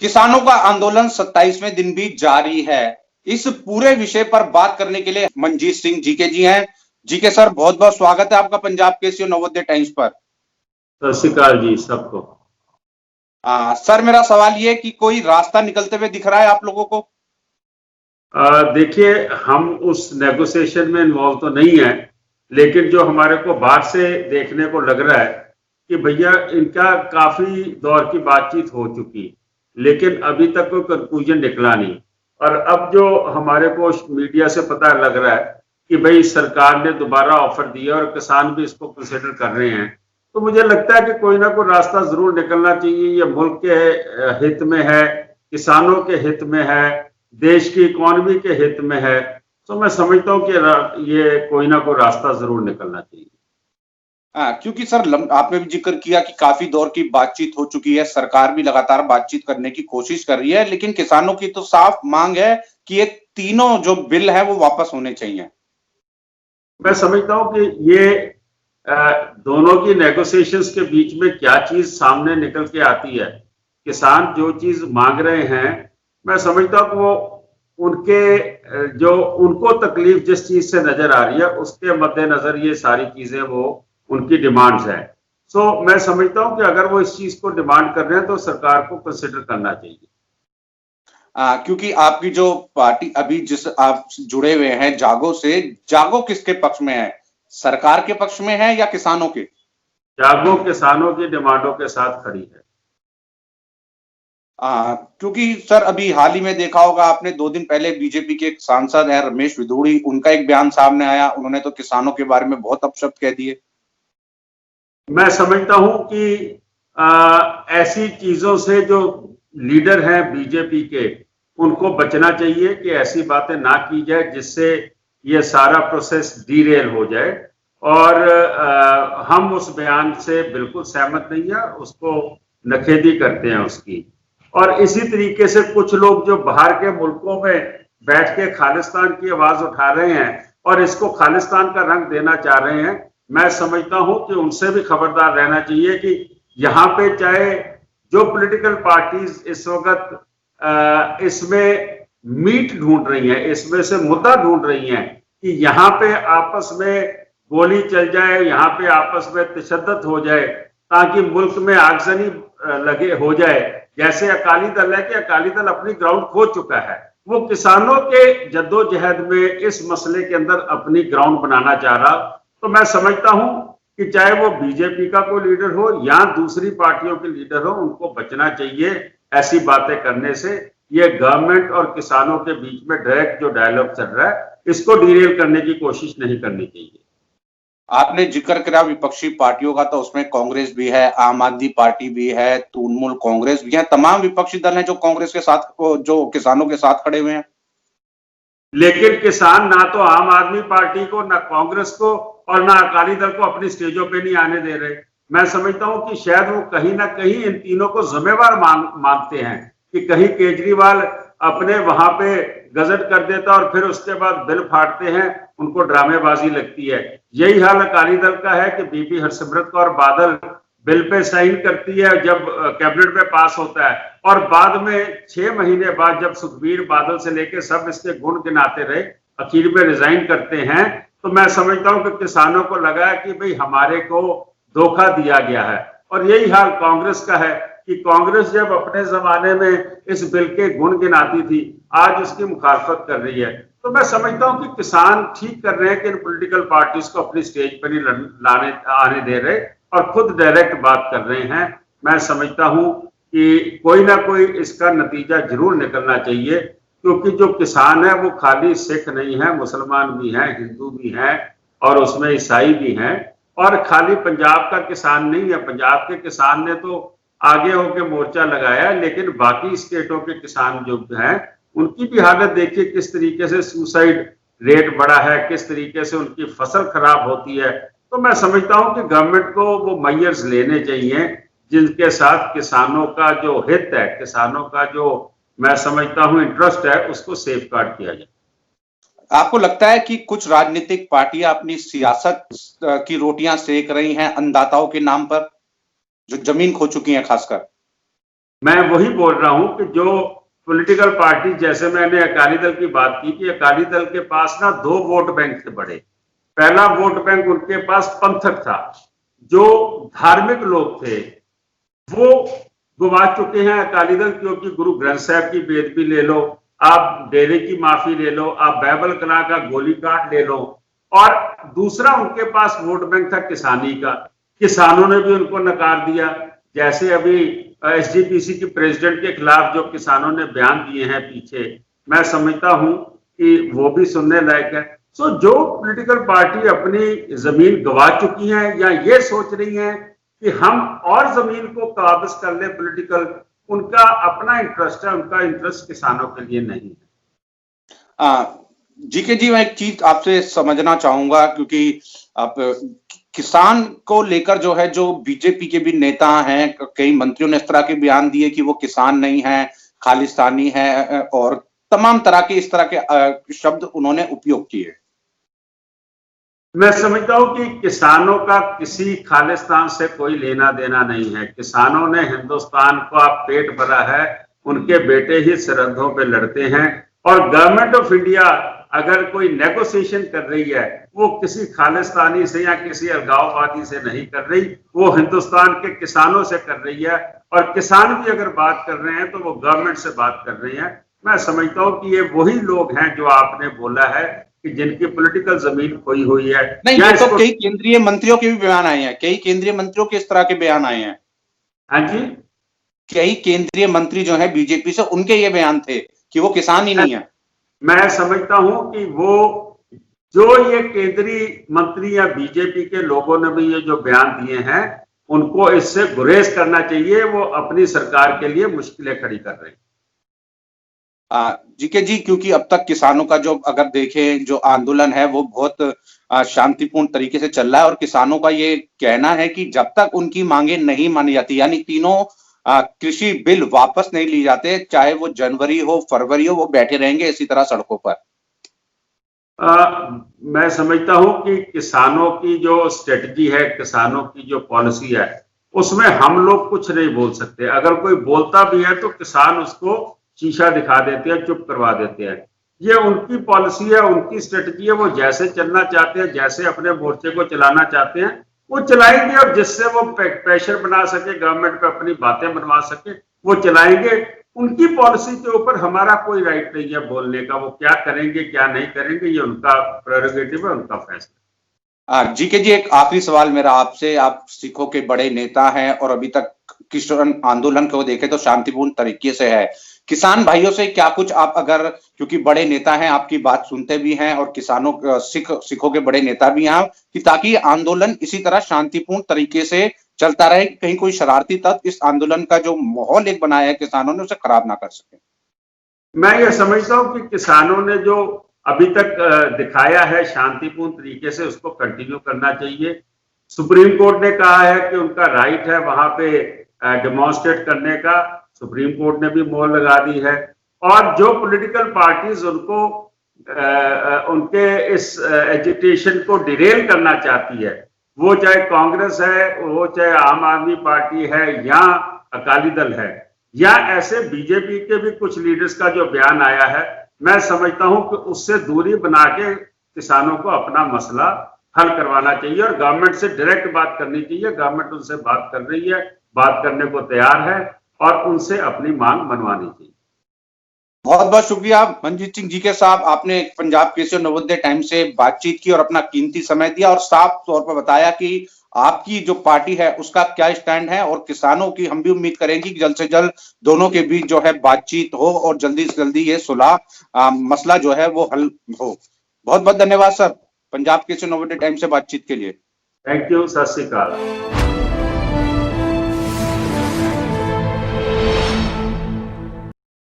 किसानों का आंदोलन 27वें दिन भी जारी है। इस पूरे विषय पर बात करने के लिए मनजीत सिंह जीके जी हैं। जीके सर, बहुत बहुत स्वागत है आपका पंजाब केसरी नवोदय टाइम्स पर। सत श्री अकाल जी सबको। सर, मेरा सवाल ये कि कोई रास्ता निकलते हुए दिख रहा है आप लोगों को? देखिए, हम उस नेगोशिएशन में इन्वॉल्व तो नहीं है, लेकिन जो हमारे को बाहर से देखने को लग रहा है कि भैया इनका काफी दौर की बातचीत हो चुकी, लेकिन अभी तक कोई कंक्लूजन निकला नहीं। और अब जो हमारे को मीडिया से पता लग रहा है कि भाई सरकार ने दोबारा ऑफर दिया और किसान भी इसको कंसिडर कर रहे हैं, तो मुझे लगता है कि कोई ना कोई रास्ता जरूर निकलना चाहिए। ये मुल्क के हित में है, किसानों के हित में है, देश की इकोनॉमी के हित में है। तो मैं समझता हूं कि ये कोई ना कोई रास्ता जरूर निकलना चाहिए। क्योंकि सर आपने भी जिक्र किया कि काफी दौर की बातचीत हो चुकी है, सरकार भी लगातार बातचीत करने की कोशिश कर रही है, लेकिन किसानों की तो साफ मांग है कि ये तीनों जो बिल है वो वापस होने चाहिए। मैं समझता हूं कि ये दोनों की नेगोशिएशंस के बीच में क्या चीज सामने निकल के आती है। किसान जो चीज मांग रहे हैं, मैं समझता हूं कि वो उनके जो उनको तकलीफ जिस चीज से नजर आ रही है उसके मद्देनजर ये सारी चीजें वो उनकी डिमांड्स है। सो मैं समझता हूं कि अगर वो इस चीज को डिमांड कर रहे हैं तो सरकार को कंसिडर करना चाहिए। क्योंकि आपकी जो पार्टी अभी जिस आप जुड़े हुए हैं जागो से, जागो किसके पक्ष में है? सरकार के पक्ष में है या किसानों के? जागो किसानों की डिमांडों के साथ खड़ी है। क्योंकि सर अभी हाल ही में देखा होगा आपने, 2 दिन पहले बीजेपी के एक सांसद है रमेश विधूड़ी, उनका एक बयान सामने आया, उन्होंने तो किसानों के बारे में बहुत अपशब्द कह दिए। मैं समझता हूं कि ऐसी चीजों से जो लीडर हैं बीजेपी के, उनको बचना चाहिए कि ऐसी बातें ना की जाए जिससे ये सारा प्रोसेस डीरेल हो जाए। और हम उस बयान से बिल्कुल सहमत नहीं है, उसको नखेदी करते हैं उसकी। और इसी तरीके से कुछ लोग जो बाहर के मुल्कों में बैठ के खालिस्तान की आवाज उठा रहे हैं और इसको खालिस्तान का रंग देना चाह रहे हैं, मैं समझता हूं कि उनसे भी खबरदार रहना चाहिए कि यहाँ पे चाहे जो पॉलिटिकल पार्टीज इस वक्त इसमें मीट ढूंढ रही हैं, इसमें से मुद्दा ढूंढ रही हैं कि यहाँ पे आपस में गोली चल जाए, यहाँ पे आपस में तशद्दुद हो जाए ताकि मुल्क में आगजनी लगे हो जाए। जैसे अकाली दल है कि अकाली दल अपनी ग्राउंड खो चुका है, वो किसानों के जद्दोजहद में इस मसले के अंदर अपनी ग्राउंड बनाना चाह रहा। तो मैं समझता हूं कि चाहे वो बीजेपी का कोई लीडर हो या दूसरी पार्टियों के लीडर हो, उनको बचना चाहिए ऐसी बातें करने से। ये गवर्नमेंट और किसानों के बीच में डायरेक्ट जो डायलॉग चल रहा है, इसको डिरेल करने की कोशिश नहीं करनी चाहिए। आपने जिक्र करा विपक्षी पार्टियों का, तो उसमें कांग्रेस भी है, आम आदमी पार्टी भी है, तृणमूल कांग्रेस भी है, तमाम विपक्षी दल हैं जो कांग्रेस के साथ, जो किसानों के साथ खड़े हुए हैं। लेकिन किसान ना तो आम आदमी पार्टी को, ना कांग्रेस को और ना अकाली दल को अपनी स्टेजों पे नहीं आने दे रहे। मैं समझता हूं कि शायद वो कहीं ना कहीं इन तीनों को जिम्मेवार मानते हैं कि कहीं केजरीवाल अपने वहां पे गजट कर देता और फिर उसके बाद बिल फाड़ते हैं, उनको ड्रामेबाजी लगती है। यही हाल अकाली दल का है कि बीबी Harsimrat Kaur Badal bill pay sign करती है जब कैबिनेट में पास होता है, और बाद में 6 महीने बाद जब सुखबीर बादल से लेकर सब इसके गुण गिनाते रहे, आखिर में रिजाइन करते हैं। तो मैं समझता हूं कि किसानों को लगा है कि भाई हमारे को धोखा दिया गया है। और यही हाल कांग्रेस का है कि कांग्रेस जब अपने जमाने में इस बिल के गुण गिनाती थी, आज उसकी मुखालफत कर रही है। तो मैं समझता हूं कि किसान ठीक कर रहे हैं कि इन पॉलिटिकल पार्टीज को अपनी स्टेज पर नहीं आने दे रहे और खुद डायरेक्ट बात कर रहे हैं। मैं समझता हूं कि कोई ना कोई इसका नतीजा जरूर निकलना चाहिए, क्योंकि जो किसान है वो खाली सिख नहीं है, मुसलमान भी हैं, हिंदू भी हैं और उसमें ईसाई भी हैं। और खाली पंजाब का किसान नहीं है, पंजाब के किसान ने तो आगे होकर मोर्चा लगाया, लेकिन बाकी स्टेटों के किसान जो हैं उनकी भी हालत देखिए किस तरीके से सुसाइड रेट बढ़ा है, किस तरीके से उनकी फसल खराब होती है। तो मैं समझता हूं कि गवर्नमेंट को वो मेजर्स लेने चाहिए जिनके साथ किसानों का जो हित है, किसानों का जो मैं समझता हूं इंटरेस्ट है, उसको सेफगार्ड किया जाए। आपको लगता है कि कुछ राजनीतिक पार्टियां अपनी सियासत की रोटियां सेक रही हैं अन्नदाताओं के नाम पर, जो जमीन खो चुकी हैं खासकर? मैं वही बोल रहा हूं कि जो पॉलिटिकल पार्टी, जैसे मैंने अकाली दल की बात की कि अकाली दल के पास ना 2 वोट बैंक थे बड़े। पहला वोट बैंक उनके पास पंथक था, जो धार्मिक लोग थे वो गवा चुके हैं अकाली दल, क्योंकि गुरु ग्रंथ साहब की बेदबी ले लो, आप डेरे की माफी ले लो, आप बाइबल कला का गोली काट ले लो। और दूसरा उनके पास वोट बैंक था किसानी का। किसानों ने भी उनको नकार दिया। जैसे अभी एसजीपीसी की प्रेसिडेंट के खिलाफ जो किसानों ने बयान दिए हैं पीछे, मैं समझता हूं कि वो भी सुनने लायक है। सो जो पॉलिटिकल पार्टी अपनी जमीन गवा चुकी है या ये सोच रही है कि हम और जमीन को काबिज कर ले पॉलिटिकल, उनका अपना इंटरेस्ट है, उनका इंटरेस्ट किसानों के लिए नहीं है। जीके जी, मैं एक चीज आपसे समझना चाहूंगा, क्योंकि आप किसान को लेकर जो है, जो बीजेपी के भी नेता हैं, कई मंत्रियों ने इस तरह के बयान दिए कि वो किसान नहीं है, खालिस्तानी है, और तमाम तरह के इस तरह के शब्द उन्होंने उपयोग किए। मैं समझता हूं कि किसानों का किसी खालिस्तान से कोई लेना देना नहीं है। किसानों ने हिंदुस्तान का पेट भरा है, उनके बेटे ही सरहदों पे लड़ते हैं। और गवर्नमेंट ऑफ इंडिया अगर कोई नेगोशिएशन कर रही है, वो किसी खालिस्तानी से या किसी अलगाववादी से नहीं कर रही, वो हिंदुस्तान के किसानों से कर रही है। और किसान भी अगर बात कर रहे हैं तो वो गवर्नमेंट से बात कर रहे हैं। मैं समझता हूं कि ये वही लोग हैं जो आपने बोला है कि जिनकी पॉलिटिकल जमीन खोई हुई है। नहीं, ये तो कई केंद्रीय मंत्रियों के भी बयान आए हैं, कई केंद्रीय मंत्रियों के इस तरह के बयान आए हैं। हाँ जी, कई केंद्रीय मंत्री जो है बीजेपी से, उनके ये बयान थे कि वो किसान ही नहीं है। मैं समझता हूं कि वो जो ये केंद्रीय मंत्री या बीजेपी के लोगों ने भी ये जो बयान दिए हैं, उनको इससे गुरेज करना चाहिए। वो अपनी सरकार के लिए मुश्किलें खड़ी कर रहे हैं। जीके जी, क्योंकि अब तक किसानों का जो अगर देखें जो आंदोलन है वो बहुत शांतिपूर्ण तरीके से चल रहा है, और किसानों का ये कहना है कि जब तक उनकी मांगे नहीं मानी जाती, यानी तीनों कृषि बिल वापस नहीं लिए जाते, चाहे वो जनवरी हो फरवरी हो, वो बैठे रहेंगे इसी तरह सड़कों पर। मैं समझता हूं कि किसानों की जो स्ट्रेटजी है, किसानों की जो पॉलिसी है, उसमें हम लोग कुछ नहीं बोल सकते। अगर कोई बोलता भी है तो किसान उसको शीशा दिखा देते हैं, चुप करवा देते हैं। ये उनकी पॉलिसी है, उनकी स्ट्रेटजी है। वो जैसे चलना चाहते हैं, जैसे अपने मोर्चे को चलाना चाहते हैं, वो चलाएंगे। और जिससे वो प्रेशर बना सके, गवर्नमेंट पे अपनी बातें बनवा सके, वो चलाएंगे। उनकी पॉलिसी के ऊपर हमारा कोई राइट नहीं है बोलने का। वो क्या करेंगे क्या नहीं करेंगे, ये उनका प्रेरोगेटिव है, उनका फैसला। जीके जी, एक आखिरी सवाल मेरा आपसे। आप सिखों के बड़े नेता हैं और अभी तक किसान आंदोलन को देखें तो शांतिपूर्ण तरीके से है। किसान भाइयों से क्या कुछ आप, अगर क्योंकि बड़े नेता हैं, आपकी बात सुनते भी हैं और किसानों सिखों के बड़े नेता भी हैं, कि ताकि आंदोलन इसी तरह शांतिपूर्ण तरीके से चलता रहे, कहीं कोई शरारती तत्व इस आंदोलन का जो माहौल एक बनाया है किसानों ने, उसे खराब ना कर सके। मैं ये समझता हूं कि किसानों ने जो अभी तक दिखाया है शांतिपूर्ण तरीके से, उसको कंटिन्यू करना चाहिए। सुप्रीम कोर्ट ने कहा है कि उनका राइट है वहां पे डेमोन्स्ट्रेट करने का। सुप्रीम कोर्ट ने भी मोहर लगा दी है। और जो पॉलिटिकल पार्टीज उनको उनके इस एजिटेशन को डिरेल करना चाहती है, वो चाहे कांग्रेस है, वो चाहे आम आदमी पार्टी है, या अकाली दल है, या ऐसे बीजेपी के भी कुछ लीडर्स का जो बयान आया है, मैं समझता हूं कि उससे दूरी बना के किसानों को अपना मसला हल करवाना चाहिए और गवर्नमेंट से डायरेक्ट बात करनी चाहिए। गवर्नमेंट उनसे बात कर रही है, बात करने को तैयार है, और उनसे अपनी मांग मनवानी चाहिए। बहुत बहुत शुक्रिया मनजीत सिंह जी के साहब, आपने पंजाब केसरी और नवोदय टाइम्स से बातचीत की और अपना कीमती समय दिया और साफ तौर पर बताया कि आपकी जो पार्टी है उसका क्या स्टैंड है, और किसानों की हम भी उम्मीद करेंगे कि जल्द से जल्द दोनों के बीच जो है बातचीत हो और जल्दी से जल्दी ये सुलह मसला जो है वो हल हो। बहुत बहुत धन्यवाद सर, पंजाब केसरी नवोदय टाइम्स से बातचीत के लिए। थैंक यू, सत श्री अकाल।